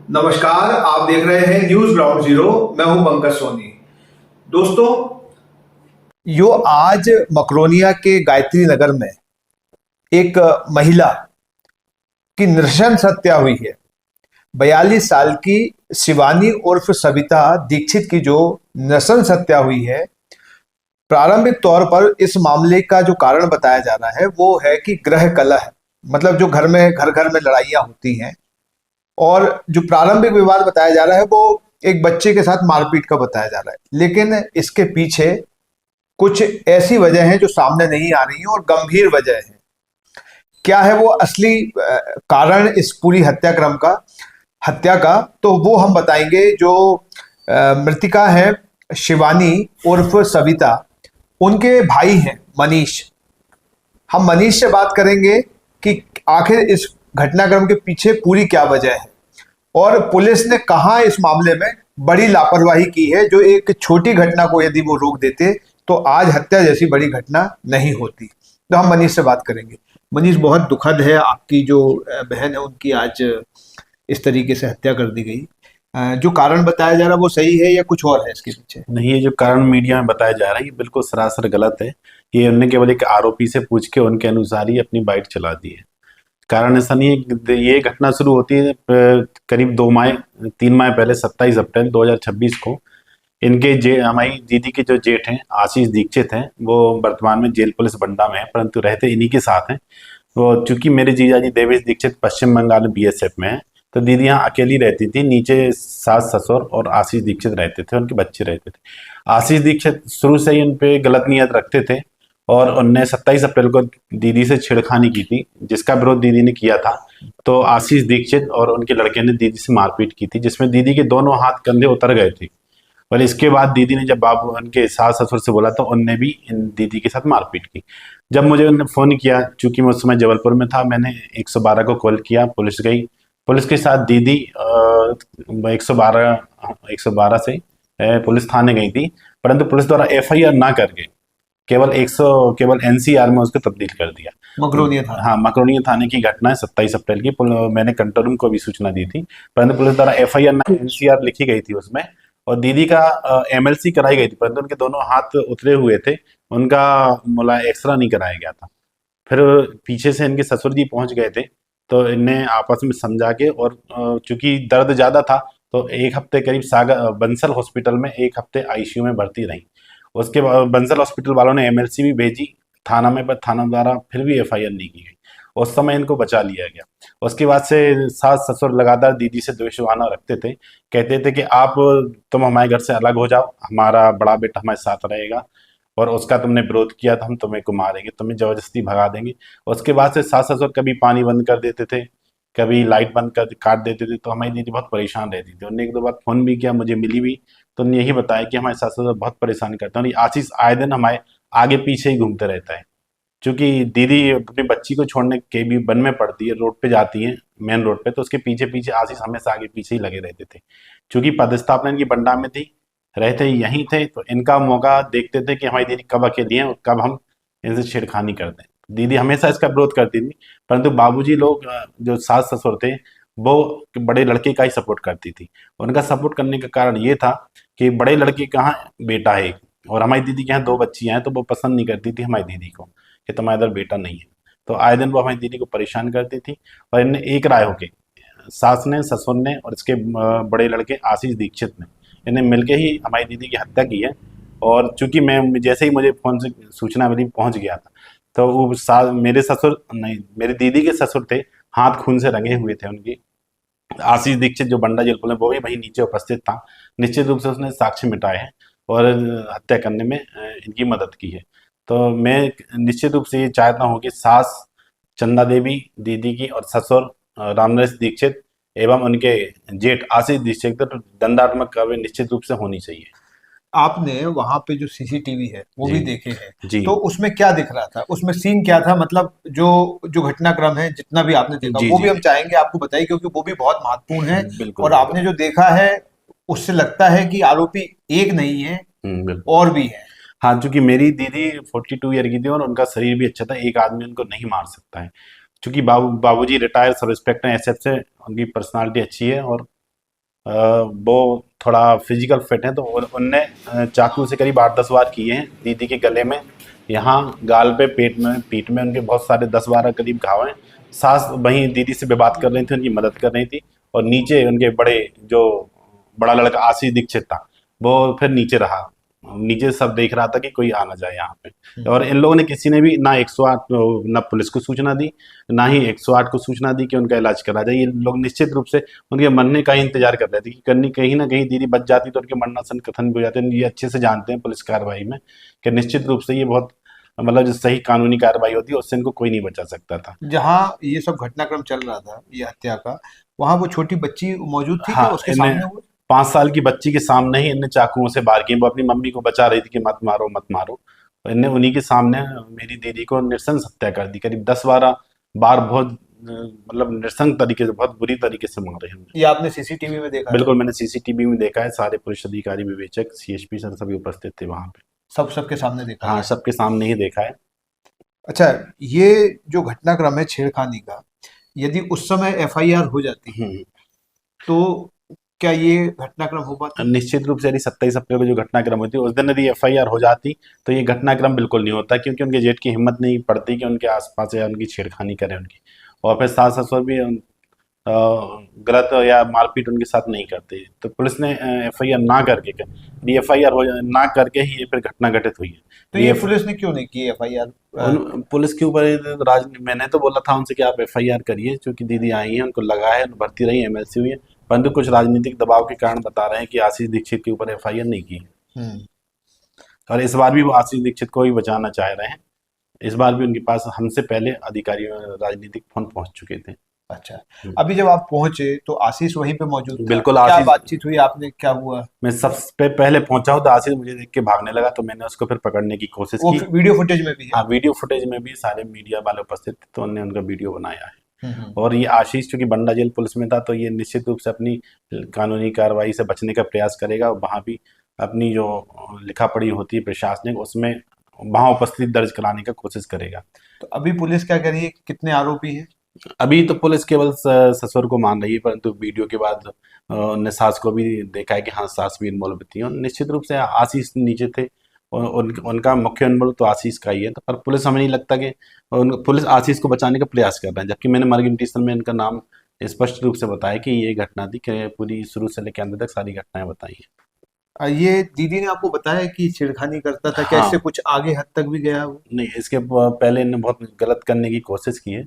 नमस्कार, आप देख रहे हैं न्यूज ग्राउंड जीरो। मैं हूं पंकज सोनी। दोस्तों, यो आज मकरोनिया के गायत्री नगर में एक महिला की नृशंस हत्या हुई है। 42 साल की शिवानी उर्फ सविता दीक्षित की जो नृशंस हत्या हुई है, प्रारंभिक तौर पर इस मामले का जो कारण बताया जा रहा है वो है कि गृह कलह, मतलब जो घर घर में लड़ाइयां होती हैं। और जो प्रारंभिक विवाद बताया जा रहा है वो एक बच्चे के साथ मारपीट का बताया जा रहा है, लेकिन इसके पीछे कुछ ऐसी वजह है जो सामने नहीं आ रही है और गंभीर वजह है। क्या है वो असली कारण इस पूरी हत्या का, तो वो हम बताएंगे। जो मृतिका है शिवानी उर्फ सविता, उनके भाई हैं मनीष। हम मनीष से बात करेंगे कि आखिर इस घटनाक्रम के पीछे पूरी क्या वजह है और पुलिस ने कहां इस मामले में बड़ी लापरवाही की है। जो एक छोटी घटना को यदि वो रोक देते तो आज हत्या जैसी बड़ी घटना नहीं होती। तो हम मनीष से बात करेंगे। मनीष, बहुत दुखद है, आपकी जो बहन है उनकी आज इस तरीके से हत्या कर दी गई। जो कारण बताया जा रहा है वो सही है या कुछ और है इसके पीछे? नहीं, ये जो कारण मीडिया में बताया जा रहा है ये बिल्कुल सरासर गलत है। ये उन्होंने केवल एक आरोपी से पूछ के उनके अनुसार ही अपनी बाइट चला दी है। कारण ऐसा नहीं है। ये घटना शुरू होती है करीब 3 माह पहले 27 अप्रैल 2026 को। इनके हमारी दीदी के जो जेठ हैं आशीष दीक्षित हैं, वो वर्तमान में जेल पुलिस बंडा में है, परंतु रहते इन्हीं के साथ हैं। वो चूंकि मेरे जीजाजी देवेश दीक्षित पश्चिम बंगाल में बीएसएफ में है, तो दीदी यहाँ अकेली रहती थी। नीचे सास ससुर और आशीष दीक्षित रहते थे, उनके बच्चे रहते थे। आशीष दीक्षित शुरू से ही उन पे गलत नियत रखते थे और उनने 27 अप्रैल को दीदी से छेड़खानी की थी, जिसका विरोध दीदी ने किया था। तो आशीष दीक्षित और उनके लड़के ने दीदी से मारपीट की थी, जिसमें दीदी के दोनों हाथ कंधे उतर गए थे। और इसके बाद दीदी ने जब बाबू उनके सास ससुर से बोला तो उनने भी इन दीदी के साथ मारपीट की। जब मुझे उन्होंने फ़ोन किया, चूंकि मैं उस समय जबलपुर में था, मैंने 112 को कॉल किया। पुलिस गई, पुलिस के साथ दीदी 112 से पुलिस थाने गई थी, परंतु पुलिस द्वारा एफआईआर ना करके केवल एनसीआर में उसको तब्दील कर दिया। मकरोनिया थाना। हाँ, मकरोनिया थाने की घटना है 27 अप्रैल की। मैंने कंट्रोल रूम को भी सूचना दी थी, परंतु पुलिस द्वारा एफआईआर ना एनसीआर लिखी गई थी उसमें, और दीदी का एमएलसी कराई गई थी, परंतु उनके दोनों हाथ उतरे हुए थे, उनका एक्सरा नहीं कराया गया था। फिर पीछे से इनके ससुर जी पहुंच गए थे, तो इन्हें आपस में समझा के, और चूंकि दर्द ज्यादा था तो एक हफ्ते करीब बंसल हॉस्पिटल में 1 हफ्ते आईसीयू में भर्ती रही। उसके बाद बंसल हॉस्पिटल वालों ने एमएलसी भी भेजी थाना में, पर थाना द्वारा फिर भी एफआईआर नहीं की गई। उस समय इनको बचा लिया गया। उसके बाद से सास ससुर लगातार दीदी से द्वेषभावना रखते थे, कहते थे कि तुम हमारे घर से अलग हो जाओ, हमारा बड़ा बेटा हमारे साथ रहेगा, और उसका तुमने विरोध किया तो हम तुम्हें को मारेंगे, तुम्हें जबरदस्ती भगा देंगे। उसके बाद से सास ससुर कभी पानी बंद कर देते थे, कभी लाइट बंद कर काट देते थे, तो हमारी दीदी बहुत परेशान रहती थी। उन्होंने 1-2 बार फोन भी किया, मुझे मिली भी, तो उन्होंने यही बताया कि हमारे सास ससुर बहुत परेशान करते हैं और आशीष आए दिन हमारे आगे पीछे ही घूमते रहता है। क्योंकि दीदी अपनी बच्ची को छोड़ने के भी वन में पड़ती है, रोड पे जाती है मेन रोड पे, तो उसके पीछे पीछे आशीष हमेशा आगे पीछे ही लगे रहते थे। क्योंकि पदस्थापना इनकी बंडा में थी, रहते यहीं थे, तो इनका मौका देखते थे कि हमारी दीदी कब अकेली है और कब हम इनसे छेड़खानी कर दें। दीदी हमेशा इसका विरोध करती थी, परंतु बाबूजी लोग, जो सास ससुर थे, वो बड़े लड़के का ही सपोर्ट करती थी। उनका सपोर्ट करने का कारण ये था कि बड़े लड़के कहाँ बेटा है, और हमारी दीदी के यहाँ 2 बच्चियां हैं, तो वो पसंद नहीं करती थी हमारी दीदी को कि तुम्हारे इधर बेटा नहीं है। तो आए दिन वो हमारी दीदी को परेशान करती थी, और इनने एक राय होके, सास ने, ससुर ने और इसके बड़े लड़के आशीष दीक्षित ने, इन्हें मिलके ही हमारी दीदी की हत्या की है। और चूंकि मैं जैसे ही मुझे फोन से सूचना मिली पहुंच गया था, तो वो मेरे ससुर नहीं, मेरी दीदी के ससुर थे, हाथ खून से रंगे हुए थे उनकी। आशीष दीक्षित जो बंडा जेल पुलिस में, वो भी वहीं नीचे उपस्थित था। निश्चित रूप से उसने साक्ष्य मिटाए हैं और हत्या करने में इनकी मदद की है। तो मैं निश्चित रूप से ये चाहता हूँ कि सास चंदा देवी दीदी की और ससुर रामनरेश दीक्षित एवं उनके जेठ आशीष दीक्षित पर दंडात्मक कार्रवाई निश्चित रूप से होनी चाहिए। आपने वहां पे जो सीसीटीवी है वो भी जी देखे हैं, जी तो उसमें क्या दिख रहा था? उसमें सीन क्या था? मतलब जो जो घटनाक्रम है, जितना भी आपने देखा, जी वो भी जी हम चाहेंगे आपको बताइए, क्योंकि वो भी बहुत महत्वपूर्ण है। बिल्कुल और बिल्कुल। आपने जो देखा है उससे लगता है कि आरोपी एक नहीं है, बिल्कुल। और भी है। हाँ, चूंकि मेरी दीदी 42 ईयर की थी और उनका शरीर भी अच्छा था, एक आदमी उनको नहीं मार सकता है। चूंकि बाबूजी रिटायर सब इंस्पेक्टर एसएफ से, उनकी पर्सनालिटी अच्छी है और वो थोड़ा फिजिकल फिट है, तो उनने चाकू से करीब 8-10 वार किए हैं दीदी के गले में, यहाँ गाल पे, पेट में, पीठ में उनके बहुत सारे 10-12 करीब घाव हैं। सास वहीं दीदी से बात कर रही थी, उनकी मदद कर रही थी, और नीचे उनके जो बड़ा लड़का आशीष दीक्षित था, वो फिर नीचे रहा, नीचे सब देख रहा था कि कोई आ ना जाए यहाँ पे। और इन लोगों ने किसी ने भी ना 108, ना पुलिस को सूचना दी, ना ही 108 को सूचना दी कि उनका इलाज करा जाए। ये लोग निश्चित रूप से उनके मरने का ही इंतजार कर रहे थे कि कहीं ना कहीं दीदी बच जाती तो उनके मरना कथन भी हो जाते हैं। ये अच्छे से जानते हैं पुलिस कार्रवाई में कि निश्चित रूप से ये बहुत मतलब जो सही कानूनी कार्रवाई होती है उससे इनको कोई नहीं बचा सकता था। जहाँ ये सब घटनाक्रम चल रहा था, ये हत्या का, वहां वो छोटी बच्ची मौजूद थी क्या हाँ, उसके इन्हें सामने हुआ? 5 साल की बच्ची के सामने ही इनने चाकुओं से वार किए। वो अपनी मम्मी को बचा रही थी कि मत मारो मत मारो, तो इनने उन्हीं के सामने मेरी दीदी को नृशंस हत्या कर दी। करीब 10-12 बार बहुत मतलब नृशंस तरीके से, बहुत बुरी तरीके से मारे हैं। ये आपने सीसीटीवी में देखा था? बिल्कुल, मैंने सीसीटीवी में देखा है। सारे पुलिस अधिकारी, विवेचक, सीएसपी सर सभी उपस्थित थे वहां पे। सबके सामने देखा हाँ, गया? सबके सामने ही देखा है। अच्छा, ये जो घटनाक्रम है छेड़खानी का, यदि उस समय एफआईआर हो जाती हम्म। तो क्या ये घटनाक्रम हो पाता? निश्चित रूप से यदि 27 अप्रैल को जो घटनाक्रम होती उस दिन यदि एफआईआर हो जाती तो ये घटनाक्रम बिल्कुल नहीं होता, क्योंकि उनके जेठ की हिम्मत नहीं पड़ती कि उनके आसपास या उनकी छेड़खानी करें उनकी, और फिर सास ससुर भी गलत या मारपीट उनके साथ नहीं करते। तो पुलिस ने एफआईआर ना करके, एफआईआर हो ना करके ही ये फिर घटना घटित हुई है। तो ये पुलिस ने क्यों नहीं की एफआईआर? पुलिस के ऊपर मैंने तो बोला था उनसे कि आप एफआईआर करिए, क्योंकि दीदी आई हैं, उनको लगा है, भर्ती रही, एमएलसी हुई है, परंतु कुछ राजनीतिक दबाव के कारण बता रहे हैं कि आशीष दीक्षित के ऊपर एफआईआर नहीं की है। और इस बार भी वो आशीष दीक्षित को ही बचाना चाह रहे हैं। इस बार भी उनके पास हमसे पहले अधिकारियों, राजनीतिक फोन पहुंच चुके थे। अच्छा, अभी जब आप पहुंचे तो आशीष वहीं पे मौजूद था? बिल्कुल, क्या आशीष, बातचीत हुई आपने, क्या हुआ? मैं सबसे पहले पहुंचा हूँ तो आशीष मुझे देख के भागने लगा, तो मैंने उसको फिर पकड़ने की कोशिश वो की। वीडियो फुटेज में भी है? हाँ, वीडियो फुटेज में भी सारे मीडिया वाले उपस्थित थे, तो उन्होंने उनका वीडियो बनाया है। और ये आशीष चूंकि बंडा जेल पुलिस में था, तो ये निश्चित रूप से अपनी कानूनी कार्रवाई से बचने का प्रयास करेगा, और वहाँ भी अपनी जो लिखा पढ़ी होती है प्रशासनिक, उसमें वहाँ उपस्थिति दर्ज कराने का कोशिश करेगा। तो अभी पुलिस क्या कह रही है, कितने आरोपी हैं? अभी तो पुलिस केवल ससुर को मान रही है, परंतु वीडियो के बाद उनने सास को भी देखा है कि हाँ, सास भी इन्वॉल्व थी, और निश्चित रूप से आशीष नीचे थे, और उनका मुख्य इन्वॉल्व तो आशीष का ही है। तो पर पुलिस, हमें नहीं लगता कि पुलिस आशीष को बचाने का प्रयास कर रहे हैं, जबकि मैंने मार्गदर्शन में इनका नाम स्पष्ट रूप से बताया कि ये घटना थी, कि पूरी शुरू से लेकर अंत तक सारी घटनाएं बताई हैं। ये दीदी ने आपको बताया कि छेड़खानी करता था? क्या हाँ। इससे कुछ आगे हद तक भी गया वो? नहीं, इसके पहले इन्होंने बहुत गलत करने की कोशिश की है,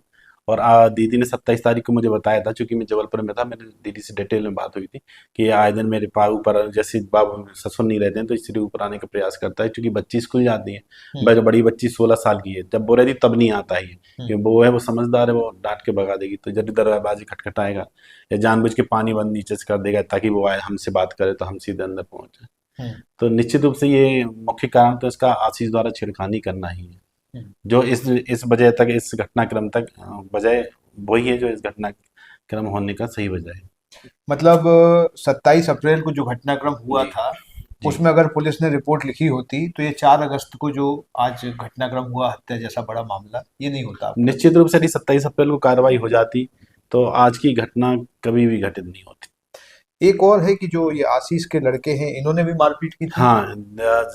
और दीदी ने 27 तारीख को मुझे बताया था, क्योंकि मैं जबलपुर में था, मेरी दीदी से डिटेल में बात हुई थी कि ये आए दिन मेरे ऊपर, जैसे बाबू ससुर नहीं रहते हैं तो इसलिए ऊपर आने का प्रयास करता है, क्योंकि बच्ची स्कूल जाती है, बड़ी बच्ची 16 साल की है, जब वो रहती तब नहीं आता ही, क्योंकि वो है, वो समझदार है, वो डांट के भगा देगी। तो जब दरवाजे खटखटाएगा या जानबूझ के पानी बंद नीचे से कर देगा ताकि वो आए हमसे बात करे, तो हम सीधे अंदर पहुंचे। तो निश्चित रूप से ये मुख्य कारण तो इसका आशीष द्वारा छेड़खानी करना ही है, जो इस वजह तक, इस घटनाक्रम तक वजह वही है जो इस घटनाक्रम होने का सही वजह है। मतलब 27 अप्रैल को जो घटनाक्रम हुआ जी, था, जी। उसमें अगर पुलिस ने रिपोर्ट लिखी होती तो ये 4 अगस्त को जो आज घटनाक्रम हुआ, हत्या जैसा बड़ा मामला, ये नहीं होता आपको? निश्चित रूप से यदि 27 अप्रैल को कार्रवाई हो जाती तो आज की घटना कभी भी घटित नहीं होती। एक और है कि जो ये आशीष के लड़के हैं, इन्होंने भी मारपीट की थी? हाँ,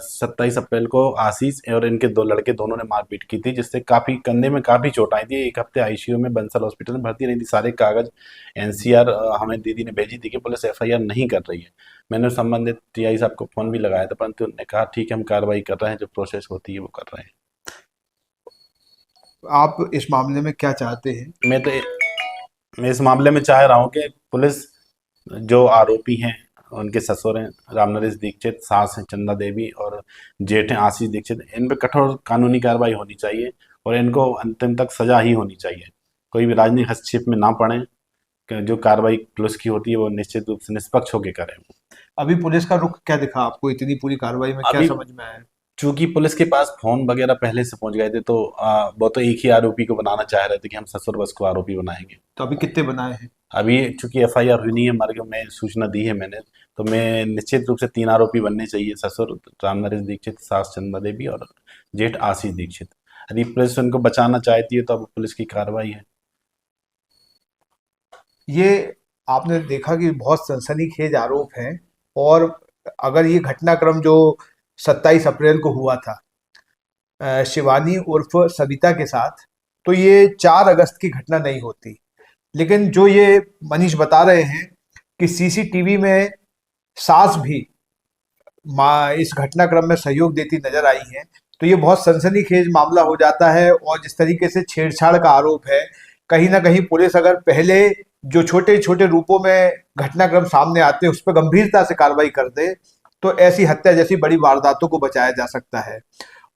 27 अप्रैल को आशीष और इनके 2 लड़के दोनों ने मारपीट की थी, जिससे काफी कंधे में काफी चोट आई थी। 1 हफ्ते आईसीयू में बंसल हॉस्पिटल में भर्ती रही थी। सारे कागज एनसीआर हमें दीदी ने भेजी थी कि पुलिस एफआईआर नहीं कर रही है। मैंने संबंधित टीआई साहब को फोन भी लगाया था, परंतु उन्होंने कहा ठीक है, हम कार्रवाई कर रहे हैं, जो प्रोसेस होती है वो कर रहे हैं। आप इस मामले में क्या चाहते हैं? मैं इस मामले में चाह रहा हूँ कि पुलिस, जो आरोपी हैं, उनके ससुर हैं रामनरेश दीक्षित, सास हैं चंदा देवी, और जेठ हैं आशीष दीक्षित, इन पर कठोर कानूनी कार्रवाई होनी चाहिए, और इनको अंतिम तक सजा ही होनी चाहिए। कोई भी राजनीतिक हस्तक्षेप में ना पड़े, जो कार्रवाई पुलिस की होती है वो निश्चित रूप से निष्पक्ष होकर करें। अभी पुलिस का रुख क्या दिखा आपको, इतनी पूरी कार्रवाई में क्या अभी समझ में आया? चूंकि पुलिस के पास फोन वगैरह पहले से पहुंच गए थे, तो वो तो एक ही आरोपी को बनाना चाह रहे थे कि हम ससुर बस को आरोपी बनाएंगे। तो अभी कितने बनाए हैं? अभी चूंकि एफआईआर हुई नहीं है हमारे को, मैं सूचना दी है मैंने, तो मैं निश्चित रूप से 3 आरोपी बनने चाहिए, ससुर रामनरेश दीक्षित, सास चंदा देवी और जेठ आशीष दीक्षित। यदि पुलिस उनको बचाना चाहती है तो अब पुलिस की कार्रवाई है। ये आपने देखा कि बहुत सनसनीखेज आरोप हैं। और अगर ये घटनाक्रम जो 27 अप्रैल को हुआ था शिवानी उर्फ सविता के साथ, तो ये 4 अगस्त की घटना नहीं होती। लेकिन जो ये मनीष बता रहे हैं कि सीसीटीवी में सास भी माँ इस घटनाक्रम में सहयोग देती नजर आई है, तो ये बहुत सनसनीखेज मामला हो जाता है। और जिस तरीके से छेड़छाड़ का आरोप है, कहीं ना कहीं पुलिस अगर पहले जो छोटे छोटे रूपों में घटनाक्रम सामने आते हैं उस पर गंभीरता से कार्रवाई कर दे, तो ऐसी हत्या जैसी बड़ी वारदातों को बचाया जा सकता है।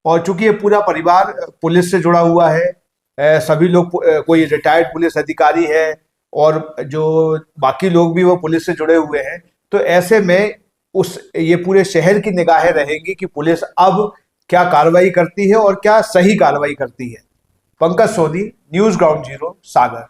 और चूंकि ये पूरा परिवार पुलिस से जुड़ा हुआ है, सभी लोग कोई रिटायर्ड पुलिस अधिकारी है और जो बाकी लोग भी वो पुलिस से जुड़े हुए हैं, तो ऐसे में उस ये पूरे शहर की निगाहें रहेंगी कि पुलिस अब क्या कार्रवाई करती है और क्या सही कार्रवाई करती है। Pankaj Soni, news ground zero, सागर।